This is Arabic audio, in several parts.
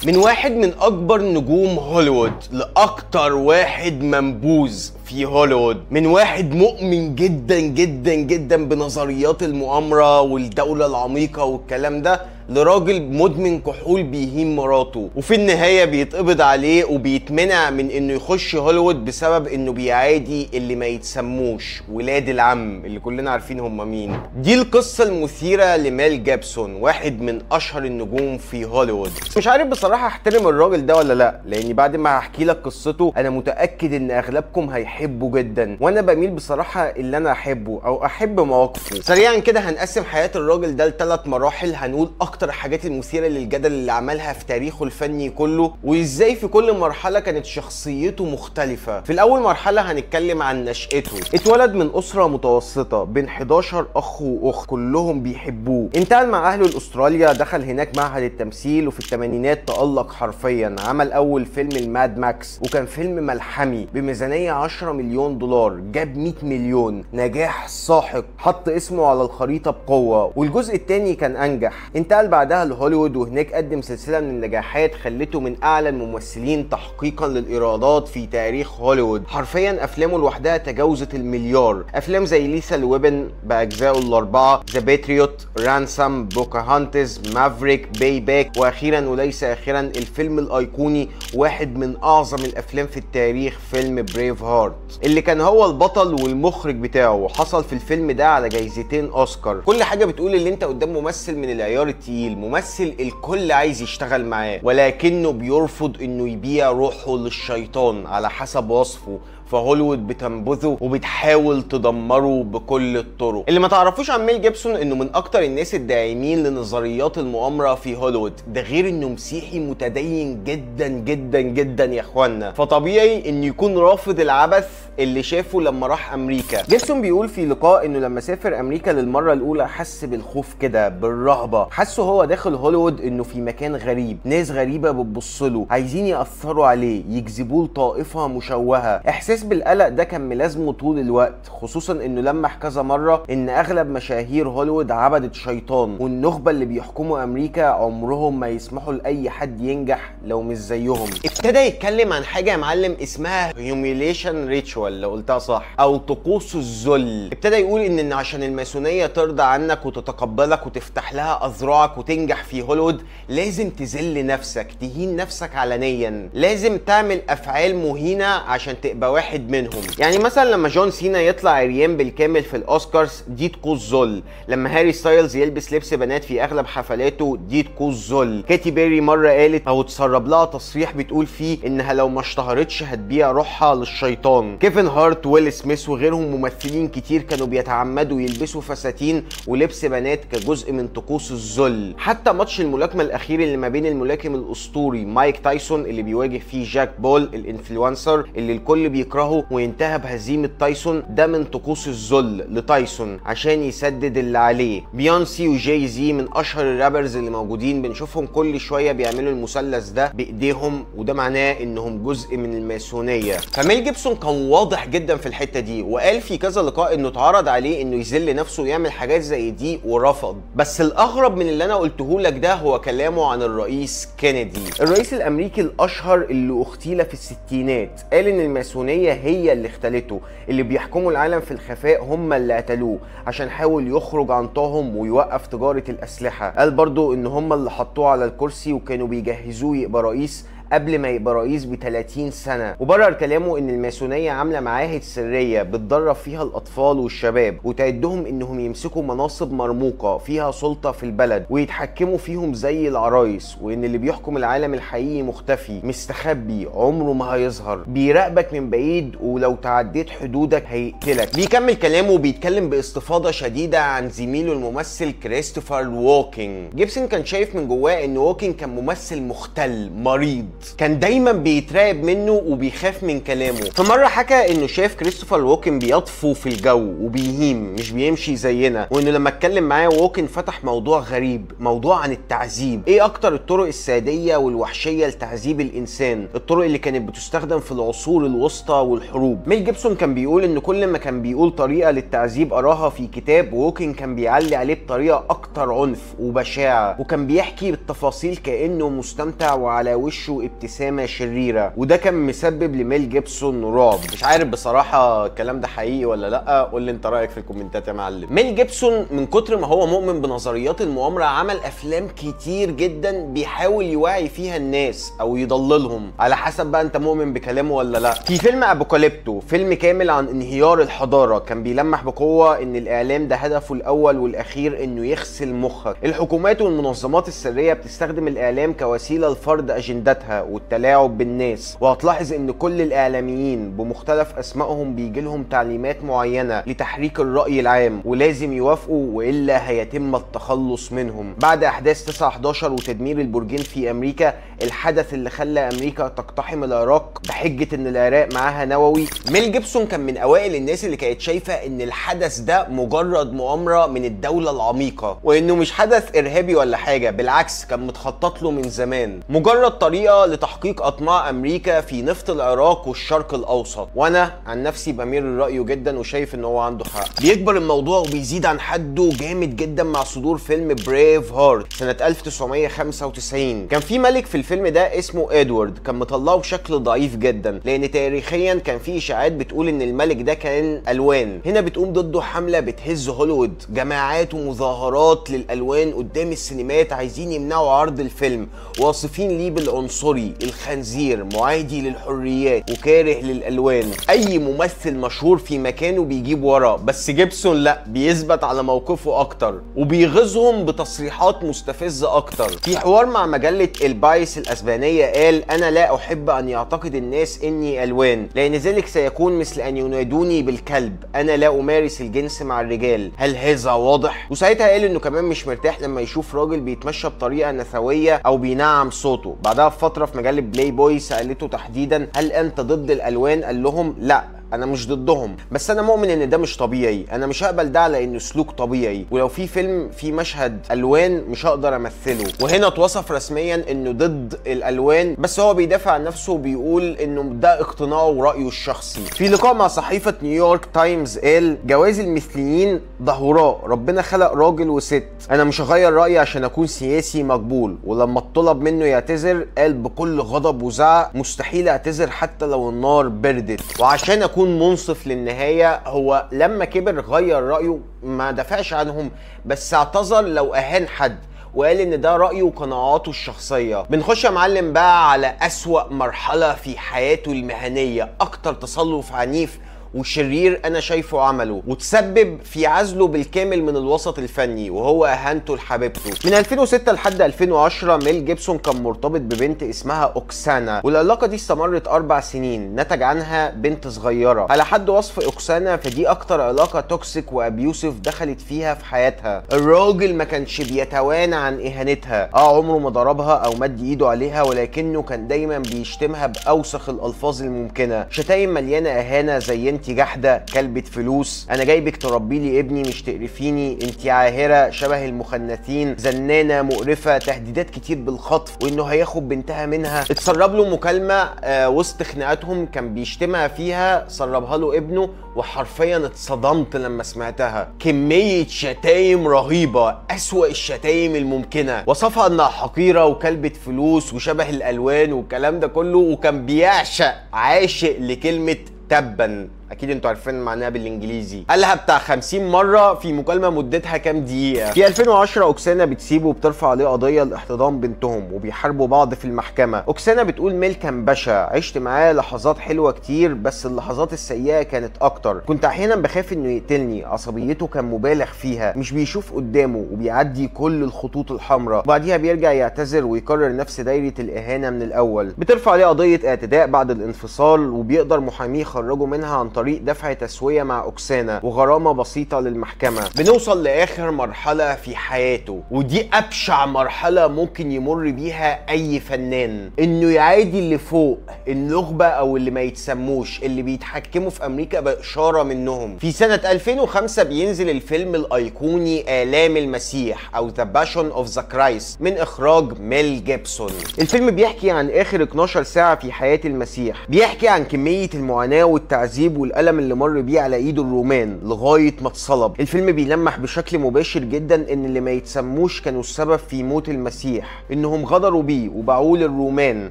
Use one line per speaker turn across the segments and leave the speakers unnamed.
من واحد من اكبر نجوم هوليوود لاكتر واحد منبوذ في هوليوود، من واحد مؤمن جدا جدا جدا بنظريات المؤامرة والدولة العميقة والكلام ده، لراجل مدمن كحول بيهين مراته، وفي النهاية بيتقبض عليه وبيتمنع من انه يخش هوليوود بسبب انه بيعادي اللي ما يتسموش ولاد العم اللي كلنا عارفين هم مين. دي القصة المثيرة لميل جيبسون، واحد من اشهر النجوم في هوليوود. مش عارف بصراحة احترم الراجل ده ولا لا، لاني بعد ما هحكي لك قصته انا متأكد ان اغلبكم هيحبه جدا، وانا بميل بصراحة اللي انا احبه او احب مواقفه. سريعا كده هنقسم حياة الراجل ده ل3 مراحل، هنقول اكتر الحاجات المثيرة للجدل اللي عملها في تاريخه الفني كله، وازاي في كل مرحلة كانت شخصيته مختلفة. في الاول مرحلة هنتكلم عن نشأته. اتولد من اسرة متوسطة بين 11 اخ واخت كلهم بيحبوه. انتقل مع اهله لاستراليا، دخل هناك معهد التمثيل، وفي الثمانينات تألق حرفيا. عمل اول فيلم الماد ماكس، وكان فيلم ملحمي بميزانية 10 مليون دولار، جاب 100 مليون، نجاح ساحق، حط اسمه على الخريطة بقوة. والجزء الثاني كان انجح. انتقل بعدها لهوليوود، وهناك قدم سلسلة من النجاحات خلته من اعلى الممثلين تحقيقا للايرادات في تاريخ هوليوود. حرفيا افلامه لوحدها تجاوزت المليار. افلام زي ليثال ويبن باجزائه ال4، ذا باتريوت، رانسام، بوكاهانتس، مافريك، باي باك، واخيرا وليس اخيرا الفيلم الايقوني واحد من اعظم الافلام في التاريخ، فيلم بريف هارت، اللي كان هو البطل والمخرج بتاعه، وحصل في الفيلم ده على جايزتين اوسكار. كل حاجه بتقول ان انت قدام ممثل من العيار التقيل، ممثل الكل عايز يشتغل معاه، ولكنه بيرفض انه يبيع روحه للشيطان على حسب وصفه. فهوليوود بتنبذه وبتحاول تدمره بكل الطرق. اللي ما تعرفوش عن ميل جيبسون انه من اكتر الناس الداعمين لنظريات المؤامره في هوليوود، ده غير انه مسيحي متدين جدا جدا جدا يا اخوانا، فطبيعي انه يكون رافض العبث اللي شافه لما راح امريكا. جيبسون بيقول في لقاء انه لما سافر امريكا للمره الاولى حس بالخوف كده، بالرهبه، حسه هو داخل هوليوود انه في مكان غريب، ناس غريبه بتبصله، عايزين ياثروا عليه، يجذبوه لطائفه مشوهه. احساس بالقلق ده كان ملازمه طول الوقت، خصوصا انه لمح كذا مره ان اغلب مشاهير هوليوود عبدة شيطان، والنخبه اللي بيحكموا امريكا عمرهم ما يسمحوا لاي حد ينجح لو مش زيهم. ابتدى يتكلم عن حاجه يا معلم اسمها هيوميليشن ريتشوال، لو قلتها صح، او طقوس الذل. ابتدى يقول ان عشان الماسونيه ترضى عنك وتتقبلك وتفتح لها اذرعك وتنجح في هوليوود، لازم تذل نفسك، تهين نفسك علنيا، لازم تعمل افعال مهينه عشان تبقى واحد منهم. يعني مثلا لما جون سينا يطلع عريان بالكامل في الاوسكارز، دي طقوس ذل. لما هاري ستايلز يلبس لبس بنات في اغلب حفلاته، دي طقوس ذل. كاتي بيري مره قالت او اتسرب لها تصريح بتقول فيه انها لو ما اشتهرتش هتبيع روحها للشيطان. كيفن هارت، ويل سميث، وغيرهم ممثلين كتير كانوا بيتعمدوا يلبسوا فساتين ولبس بنات كجزء من طقوس الذل. حتى ماتش الملاكمه الاخير اللي ما بين الملاكم الاسطوري مايك تايسون اللي بيواجه فيه جاك بول الانفلونسر اللي الكل بيكرهه وينتهى بهزيمه تايسون، ده من طقوس الذل لتايسون عشان يسدد اللي عليه. بيونسي وجاي زي من اشهر الرابرز اللي موجودين، بنشوفهم كل شويه بيعملوا المثلث ده بايديهم، وده معناه انهم جزء من الماسونيه. فميل جيبسون كان واضح جدا في الحته دي، وقال في كذا لقاء انه اتعرض عليه انه يذل نفسه ويعمل حاجات زي دي ورفض. بس الاغرب من اللي انا قلته لك ده هو كلامه عن الرئيس كينيدي، الرئيس الامريكي الاشهر اللي اغتيل في الستينات. قال ان الماسونيه هي اللي اختلته، اللي بيحكموا العالم في الخفاء هم اللي قتلوه عشان حاول يخرج عن طاهم ويوقف تجاره الاسلحه. قال برضو ان هم اللي حطوه على الكرسي وكانوا بيجهزوه يبقى رئيس قبل ما يبقى رئيس ب30 سنه. وبرر كلامه ان الماسونيه عامله معاهد سريه بتدرب فيها الاطفال والشباب وتعدهم انهم يمسكوا مناصب مرموقه فيها سلطه في البلد ويتحكموا فيهم زي العرايس، وان اللي بيحكم العالم الحقيقي مختفي مستخبي عمره ما هيظهر، بيراقبك من بعيد ولو تعديت حدودك هيقتلك. بيكمل كلامه وبيتكلم باستفاضه شديده عن زميله الممثل كريستوفر ووكينج. جيبسون كان شايف من جواه ان ووكينج كان ممثل مختل مريض، كان دايما بيتراقب منه وبيخاف من كلامه. في مره حكى انه شاف كريستوفر ووكن بيطفو في الجو وبيهيم مش بيمشي زينا، وانه لما اتكلم معاه ووكن فتح موضوع غريب، موضوع عن التعذيب. ايه اكتر الطرق الساديه والوحشيه لتعذيب الانسان، الطرق اللي كانت بتستخدم في العصور الوسطى والحروب. ميل جيبسون كان بيقول ان كل ما كان بيقول طريقه للتعذيب قراها في كتاب، ووكن كان بيعلي عليه بطريقه اكتر عنف وبشاعه، وكان بيحكي بالتفاصيل كانه مستمتع وعلى وشه ابتسامه شريره، وده كان مسبب لميل جيبسون رعب. مش عارف بصراحه الكلام ده حقيقي ولا لا، قول لي انت رايك في الكومنتات يا معلم. ميل جيبسون من كتر ما هو مؤمن بنظريات المؤامره عمل افلام كتير جدا بيحاول يوعي فيها الناس او يضللهم، على حسب بقى انت مؤمن بكلامه ولا لا. في فيلم ابوكاليبتو، فيلم كامل عن انهيار الحضاره، كان بيلمح بقوه ان الاعلام ده هدفه الاول والاخير انه يغسل مخك. الحكومات والمنظمات السريه بتستخدم الاعلام كوسيله لفرض اجنداتها والتلاعب بالناس، وهتلاحظ ان كل الاعلاميين بمختلف اسمائهم بيجي لهم تعليمات معينه لتحريك الراي العام، ولازم يوافقوا والا هيتم التخلص منهم. بعد احداث 9/11 وتدمير البرجين في امريكا، الحدث اللي خلى امريكا تقتحم العراق بحجه ان العراق معاها نووي، ميل جيبسون كان من اوائل الناس اللي كانت شايفه ان الحدث ده مجرد مؤامره من الدوله العميقه، وانه مش حدث ارهابي ولا حاجه، بالعكس كان متخطط له من زمان، مجرد طريقه لتحقيق اطماع امريكا في نفط العراق والشرق الاوسط. وانا عن نفسي بميل لرايه جدا وشايف ان هو عنده حق. بيكبر الموضوع وبيزيد عن حده جامد جدا مع صدور فيلم بريف هارت سنه 1995. كان في ملك في الفيلم ده اسمه ادوارد، كان مطلعه بشكل ضعيف جدا لان تاريخيا كان في اشاعات بتقول ان الملك ده كان الوان. هنا بتقوم ضده حمله بتهز هوليوود، جماعات ومظاهرات للالوان قدام السينمات عايزين يمنعوا عرض الفيلم، واصفين ليه بالعنصري، الخنزير، معادي للحريات، وكاره للالوان. اي ممثل مشهور في مكانه بيجيب وراه، بس جيبسون لا، بيثبت على موقفه اكتر وبيغيظهم بتصريحات مستفزه اكتر. في حوار مع مجله البايس الاسبانيه قال: انا لا احب ان يعتقد الناس اني الوان، لان ذلك سيكون مثل ان ينادوني بالكلب، انا لا امارس الجنس مع الرجال، هل هذا واضح؟ وساعتها قال انه كمان مش مرتاح لما يشوف راجل بيتمشى بطريقه نثويه او بينعم صوته. بعدها بفتره في مجله بلاي بوي سالته تحديدا: هل انت ضد الالوان؟ قال لهم: لا، انا مش ضدهم، بس انا مؤمن ان ده مش طبيعي، انا مش هقبل ده على انه سلوك طبيعي، ولو في فيلم في مشهد الوان مش هقدر امثله. وهنا اتوصف رسميا انه ضد الالوان، بس هو بيدافع عن نفسه وبيقول انه ده اقتناعه ورايه الشخصي. في لقاء مع صحيفه نيويورك تايمز قال: جواز المثليين ده هراء، ربنا خلق راجل وست، انا مش هغير رايي عشان اكون سياسي مقبول. ولما اتطلب منه يعتذر قال بكل غضب وزعق: مستحيل اعتذر حتى لو النار بردت. وعشان اكون منصف للنهايه، هو لما كبر غير رايه، ما دافعش عنهم، بس اعتذر لو اهان حد، وقال ان ده رايه وقناعاته الشخصيه. بنخش يا معلم بقى على اسوأ مرحله في حياته المهنيه، اكتر تصرف عنيف وشرير انا شايفه عمله، وتسبب في عزله بالكامل من الوسط الفني، وهو اهانته لحبيبته. من 2006 لحد 2010 ميل جيبسون كان مرتبط ببنت اسمها اوكسانا، والعلاقه دي استمرت 4 سنين، نتج عنها بنت صغيره. على حد وصف اوكسانا فدي اكتر علاقه توكسيك وابيوسف دخلت فيها في حياتها. الراجل ما كانش بيتوانى عن اهانتها، عمره ما ضربها او مد ايده عليها، ولكنه كان دايما بيشتمها باوسخ الالفاظ الممكنه، شتايم مليانه اهانه زي: انت جحده، كلبة فلوس، انا جايبك تربي لي ابني مش تقرفيني، انت عاهره شبه المخنثين، زنانه، مقرفه، تهديدات كتير بالخطف وانه هياخد بنتها منها. اتسرب له مكالمه وسط خناقاتهم كان بيشتمها فيها، سربها له ابنه، وحرفيا اتصدمت لما سمعتها. كميه شتايم رهيبه، اسوأ الشتايم الممكنه، وصفها انها حقيره وكلبة فلوس وشبه الالوان والكلام ده كله، وكان بيعشق عاشق لكلمه تبا، اكيد انتوا عارفين معناها بالانجليزي، قالها بتاع 50 مره في مكالمه مدتها كام دقيقه. في 2010 اوكسانا بتسيبه وبترفع عليه قضيه لاحتضان بنتهم، وبيحاربوا بعض في المحكمه. اوكسانا بتقول: ميل كان بشع، عشت معاه لحظات حلوه كتير، بس اللحظات السيئه كانت اكتر، كنت احيانا بخاف انه يقتلني، عصبيته كان مبالغ فيها، مش بيشوف قدامه وبيعدي كل الخطوط الحمراء، وبعديها بيرجع يعتذر ويكرر نفس دايره الاهانه من الاول. بترفع عليه قضيه اعتداء بعد الانفصال، وبيقدر محاميه يخرجه منها عن طريق دفع تسوية مع اوكسانا وغرامة بسيطة للمحكمة. بنوصل لاخر مرحلة في حياته، ودي ابشع مرحلة ممكن يمر بيها اي فنان، انه يعادي اللي فوق، النخبة او اللي ما يتسموش، اللي بيتحكموا في امريكا باشارة منهم. في سنة 2005 بينزل الفيلم الايقوني آلام المسيح او ذا باشون اوف ذا كرايست من اخراج ميل جيبسون. الفيلم بيحكي عن اخر 12 ساعة في حياة المسيح، بيحكي عن كمية المعاناة والتعذيب والألم اللي مر بيه على ايد الرومان لغاية ما اتصلب. الفيلم بيلمح بشكل مباشر جدا ان اللي ما يتسموش كانوا السبب في موت المسيح، انهم غدروا بيه وباعوه للرومان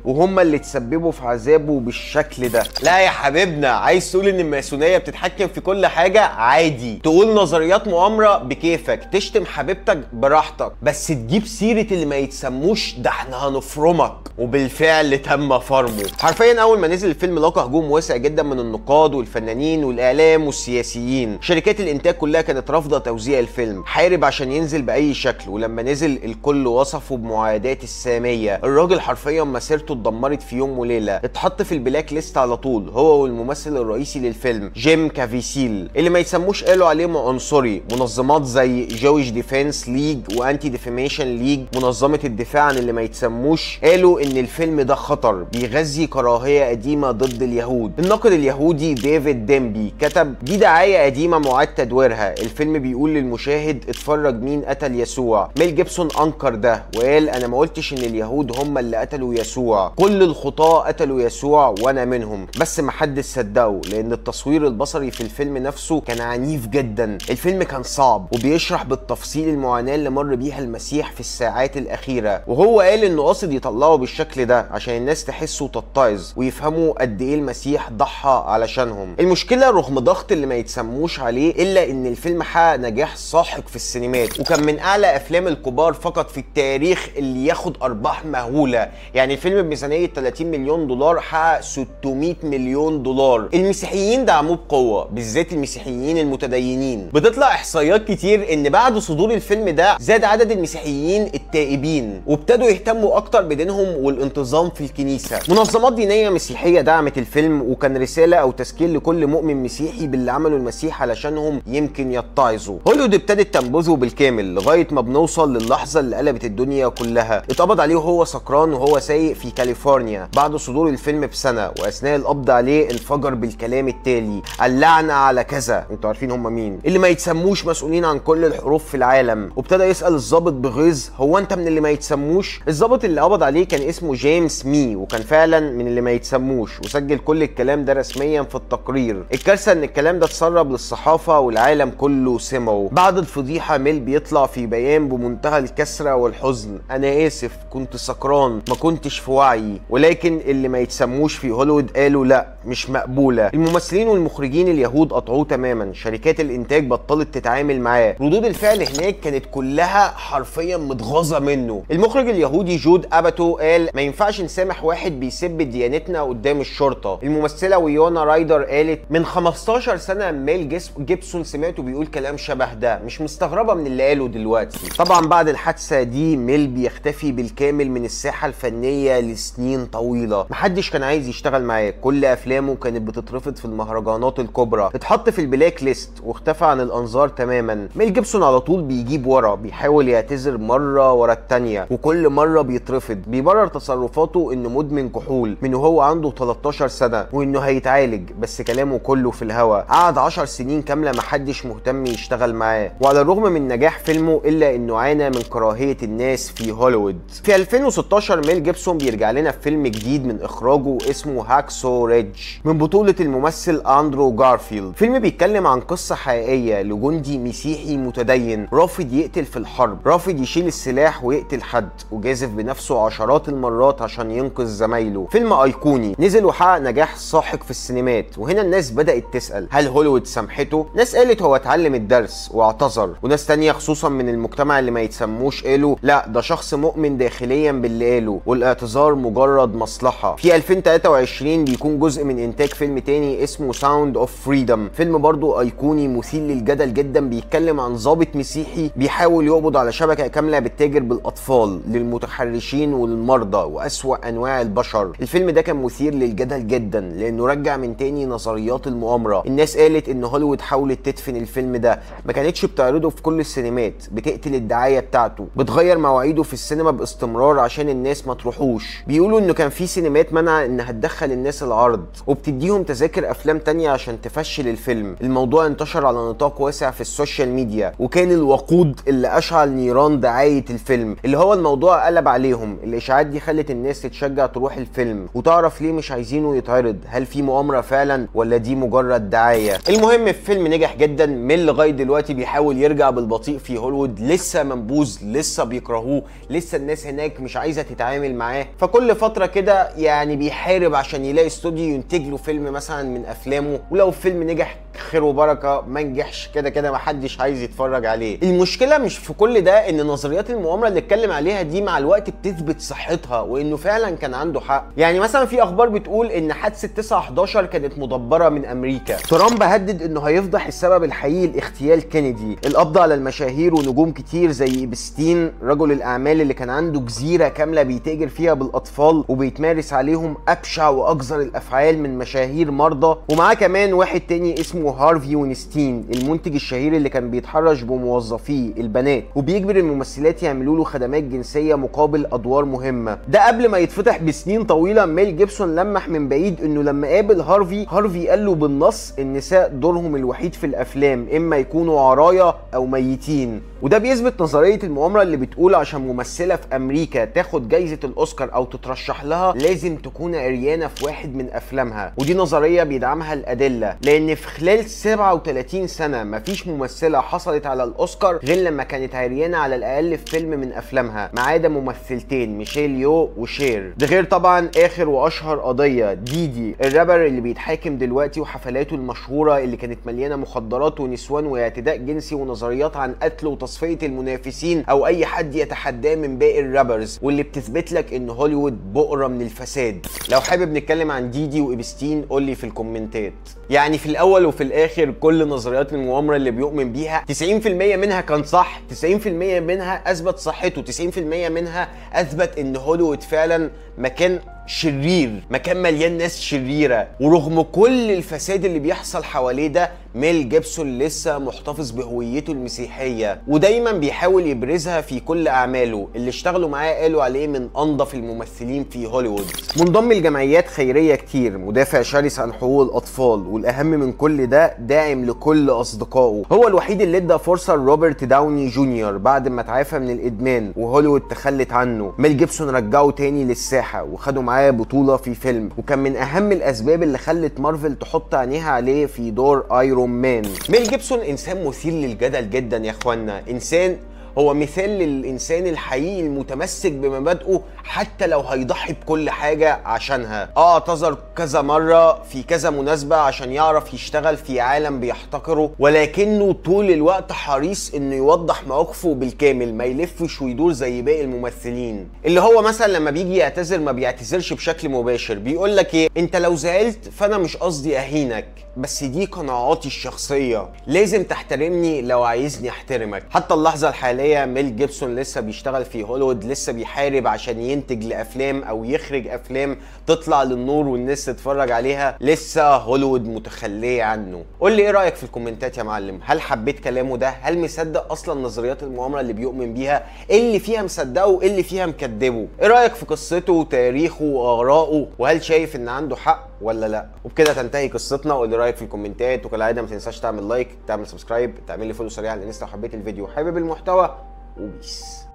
وهم اللي تسببوا في عذابه بالشكل ده. لا يا حبيبنا، عايز تقول ان الماسونية بتتحكم في كل حاجة؟ عادي، تقول نظريات مؤامرة بكيفك، تشتم حبيبتك براحتك، بس تجيب سيرة اللي ما يتسموش ده احنا هنفرمك. وبالفعل تم فرمه. حرفيا اول ما نزل الفيلم لقى هجوم واسع جدا من النقاد والفنانين والاعلام والسياسيين. شركات الانتاج كلها كانت رافضه توزيع الفيلم، حارب عشان ينزل باي شكل، ولما نزل الكل وصفه بمعاداة الساميه. الراجل حرفيا مسيرته اتدمرت في يوم وليله، اتحط في البلاك ليست على طول، هو والممثل الرئيسي للفيلم جيم كافيسيل. اللي ما يسموش قالوا عليه عنصري. منظمات زي جويش ديفense ليج وانتي ديفيميشن ليج، منظمه الدفاع عن اللي ما يتسموش، قالوا ان الفيلم ده خطر بيغذي كراهيه قديمه ضد اليهود. الناقد اليهودي ديفيد ديمبي كتب: دي دعايه قديمه معاد تدويرها، الفيلم بيقول للمشاهد اتفرج مين قتل يسوع. ميل جيبسون انكر ده وقال: انا ما قلتش ان اليهود هم اللي قتلوا يسوع، كل الخطاة قتلوا يسوع وانا منهم، بس ما حدش صدقه لان التصوير البصري في الفيلم نفسه كان عنيف جدا. الفيلم كان صعب وبيشرح بالتفصيل المعاناه اللي مر بيها المسيح في الساعات الاخيره، وهو قال انه قاصد يطلعه بالشكل ده عشان الناس تحس وتتعظ ويفهموا قد ايه المسيح ضحى علشانهم. المشكله رغم ضغط اللي ما يتسموش عليه الا ان الفيلم حقق نجاح ساحق في السينمات، وكان من اعلى افلام الكبار فقط في التاريخ اللي ياخد ارباح مهوله. يعني الفيلم بميزانيه 30 مليون دولار حقق 600 مليون دولار. المسيحيين دعموه بقوه، بالذات المسيحيين المتدينين. بتطلع احصائيات كتير ان بعد صدور الفيلم ده زاد عدد المسيحيين التائبين وابتدوا يهتموا اكتر بدينهم والانتظام في الكنيسه. منظمات دينيه مسيحيه دعمت الفيلم، وكان رساله او تذكير لكل مؤمن مسيحي باللي عمله المسيح علشانهم يمكن يتعظوا. هوليوود ابتدت تنبذه بالكامل لغايه ما بنوصل للحظه اللي قلبت الدنيا كلها. اتقبض عليه وهو سكران وهو سايق في كاليفورنيا بعد صدور الفيلم بسنه، واثناء القبض عليه انفجر بالكلام التالي: اللعنه على كذا. انتوا عارفين هم مين؟ اللي ما يتسموش مسؤولين عن كل الحروف في العالم. وابتدى يسال الضابط بغيظ: هو انت من اللي ما يتسموش؟ الضابط اللي قبض عليه كان اسمه جيمس مي، وكان فعلا من اللي ما يتسموش، وسجل كل الكلام ده رسميا في التقرير. الكارثه ان الكلام ده اتسرب للصحافه والعالم كله سمعه. بعد الفضيحه ميل بيطلع في بيان بمنتهى الكسره والحزن: انا اسف، كنت سكران، ما كنتش في وعي. ولكن اللي ما يتسموش في هوليوود قالوا لا، مش مقبوله. الممثلين والمخرجين اليهود قطعوه تماما، شركات الانتاج بطلت تتعامل معاه، ردود الفعل هناك كانت كلها حرفيا متغاظه منه. المخرج اليهودي جود اباتو قال: ما ينفعش نسامح واحد بيسب ديانتنا قدام الشرطه. الممثله ويونا رايدر قالت: من 15 سنه ميل جيبسون سمعته بيقول كلام شبه ده، مش مستغربه من اللي قاله دلوقتي. طبعا بعد الحادثه دي ميل بيختفي بالكامل من الساحه الفنيه لسنين طويله، محدش كان عايز يشتغل معاه، كل افلامه كانت بتترفض في المهرجانات الكبرى، اتحط في البلاك ليست واختفى عن الانظار تماما. ميل جيبسون على طول بيجيب ورا، بيحاول يعتذر مره ورا التانيه وكل مره بيترفض، بيبرر تصرفاته انه مدمن كحول من وهو عنده 13 سنه وانه هيتعالج، بس كلامه كله في الهوا. قعد 10 سنين كامله محدش مهتم يشتغل معاه، وعلى الرغم من نجاح فيلمه الا انه عانى من كراهيه الناس في هوليوود. في 2016 ميل جيبسون بيرجع لنا في فيلم جديد من اخراجه اسمه هاكسو ريدج من بطوله الممثل اندرو جارفيلد. فيلم بيتكلم عن قصه حقيقيه لجندي مسيحي متدين رافض يقتل في الحرب، رافض يشيل السلاح ويقتل حد، وجازف بنفسه عشرات المرات عشان ينقذ زمايله. فيلم ايقوني نزل وحقق نجاح ساحق في السينمات، وهنا الناس بدات تسال: هل هوليوود سامحته؟ ناس قالت هو اتعلم الدرس واعتذر، وناس تانية خصوصا من المجتمع اللي ما يتسموش قالوا لا، ده شخص مؤمن داخليا باللي قاله والاعتذار مجرد مصلحه. في 2023 بيكون جزء من انتاج فيلم تاني اسمه ساوند اوف فريدم، فيلم برضو ايقوني مثير للجدل جدا، بيتكلم عن ضابط مسيحي بيحاول يقبض على شبكه كامله بتتاجر بالاطفال، للمتحرشين والمرضى واسوأ انواع البشر. الفيلم ده كان مثير للجدل جدا لانه رجع من تاني نظريه نظريات المؤامره. الناس قالت ان هوليوود حاولت تدفن الفيلم ده، ما كانتش بتعرضه في كل السينمات، بتقتل الدعايه بتاعته، بتغير مواعيده في السينما باستمرار عشان الناس ما تروحوش. بيقولوا انه كان في سينمات منع انها تدخل الناس العرض وبتديهم تذاكر افلام تانية عشان تفشل الفيلم. الموضوع انتشر على نطاق واسع في السوشيال ميديا، وكان الوقود اللي اشعل نيران دعايه الفيلم. اللي هو الموضوع قلب عليهم. الاشاعات دي خلت الناس تتشجع تروح الفيلم وتعرف ليه مش عايزينه يتعرض. هل في مؤامره فعلا ولا دي مجرد دعايه؟ المهم الفيلم نجح جدا. ميل لغايه دلوقتي بيحاول يرجع بالبطيء في هوليوود، لسه منبوذ، لسه بيكرهوه، لسه الناس هناك مش عايزه تتعامل معاه. فكل فتره كده يعني بيحارب عشان يلاقي استوديو ينتج له فيلم مثلا من افلامه، ولو الفيلم نجح خير وبركه، ما نجحش كده كده محدش عايز يتفرج عليه. المشكله مش في كل ده ان نظريات المؤامره اللي اتكلم عليها دي مع الوقت بتثبت صحتها وانه فعلا كان عنده حق. يعني مثلا في اخبار بتقول ان حادثه 9/11 كانت مدبره من امريكا. ترامب هدد انه هيفضح السبب الحقيقي لاغتيال كينيدي. القبض على المشاهير ونجوم كتير زي إبستين رجل الاعمال اللي كان عنده جزيره كامله بيتاجر فيها بالاطفال وبيتمارس عليهم ابشع واقذر الافعال من مشاهير مرضى. ومعاه كمان واحد تاني اسمه هارفي وينستين، المنتج الشهير اللي كان بيتحرش بموظفيه البنات وبيجبر الممثلات يعملوا له خدمات جنسيه مقابل ادوار مهمه. ده قبل ما يتفتح بسنين طويله. ميل جيبسون لمح من بعيد انه لما قابل هارفي قال له بالنص النساء دورهم الوحيد في الافلام اما يكونوا عرايا او ميتين. وده بيثبت نظريه المؤامره اللي بتقول عشان ممثله في امريكا تاخد جايزه الاوسكار او تترشح لها لازم تكون عريانه في واحد من افلامها. ودي نظريه بيدعمها الادله، لان في خلال 37 سنه مفيش ممثله حصلت على الاوسكار غير لما كانت عريانه على الاقل في فيلم من افلامها، ما عدا ممثلتين ميشيل يو وشير. ده غير طبعا اخر واشهر قضيه ديدي الرابر اللي بيتحاكم دلوقتي وحفلاته المشهوره اللي كانت مليانه مخدرات ونسوان واعتداء جنسي ونظريات عن قتل وتصفيه المنافسين او اي حد يتحداه من باقي الرابرز، واللي بتثبت لك ان هوليوود بؤره من الفساد. لو حابب نتكلم عن ديدي وإبستين قول لي في الكومنتات. يعني في الاول وفي الاخر كل نظريات المؤامره اللي بيؤمن بيها 90% منها كان صح، 90% منها اثبت صحته، 90% منها اثبت ان هوليوود فعلا مكان شرير، مكان مليان ناس شريره. ورغم كل الفساد اللي بيحصل حواليه ده ميل جيبسون لسه محتفظ بهويته المسيحيه ودايما بيحاول يبرزها في كل اعماله. اللي اشتغلوا معاه قالوا عليه من انظف الممثلين في هوليوود. منضم لجمعيات خيريه كتير، مدافع شرس عن حقوق الاطفال، والاهم من كل ده داعم لكل اصدقائه. هو الوحيد اللي ادى فرصه لروبرت داوني جونيور بعد ما تعافى من الادمان وهوليوود تخلت عنه. ميل جيبسون رجعه تاني للساحه وخدوا معاه بطوله في فيلم، وكان من اهم الاسباب اللي خلت مارفل تحط عينيها عليه في دور ايرون مان. ميل جيبسون انسان مثير للجدل جدا يا اخوانا، انسان هو مثال للإنسان الحقيقي المتمسك بمبادئه حتى لو هيضحي بكل حاجة عشانها. اعتذر كذا مرة في كذا مناسبة عشان يعرف يشتغل في عالم بيحتقره، ولكنه طول الوقت حريص انه يوضح مواقفه بالكامل، ما يلفش ويدور زي باقي الممثلين. اللي هو مثلا لما بيجي يعتذر ما بيعتذرش بشكل مباشر، بيقول لك ايه، انت لو زعلت فانا مش قصدي اهينك، بس دي قناعاتي الشخصية، لازم تحترمني لو عايزني احترمك. حتى اللحظة الحالية ميل جيبسون لسه بيشتغل في هوليوود، لسه بيحارب عشان ينتج لأفلام أو يخرج أفلام تطلع للنور والناس تتفرج عليها. لسه هوليوود متخلية عنه. قول لي إيه رأيك في الكومنتات يا معلم؟ هل حبيت كلامه ده؟ هل مصدق أصلا نظريات المؤامرة اللي بيؤمن بيها؟ إيه اللي فيها مصدقه وإيه اللي فيها مكدبه؟ إيه رأيك في قصته وتاريخه وآرائه؟ وهل شايف إن عنده حق ولا لا؟ وبكده تنتهي قصتنا. قول لي رايك في الكومنتات، وكالعاده ما تنساش تعمل لايك، تعمل سبسكرايب، تعمل لي فولو سريع على الانستا لو حبيت الفيديو وحابب المحتوى. وبيس.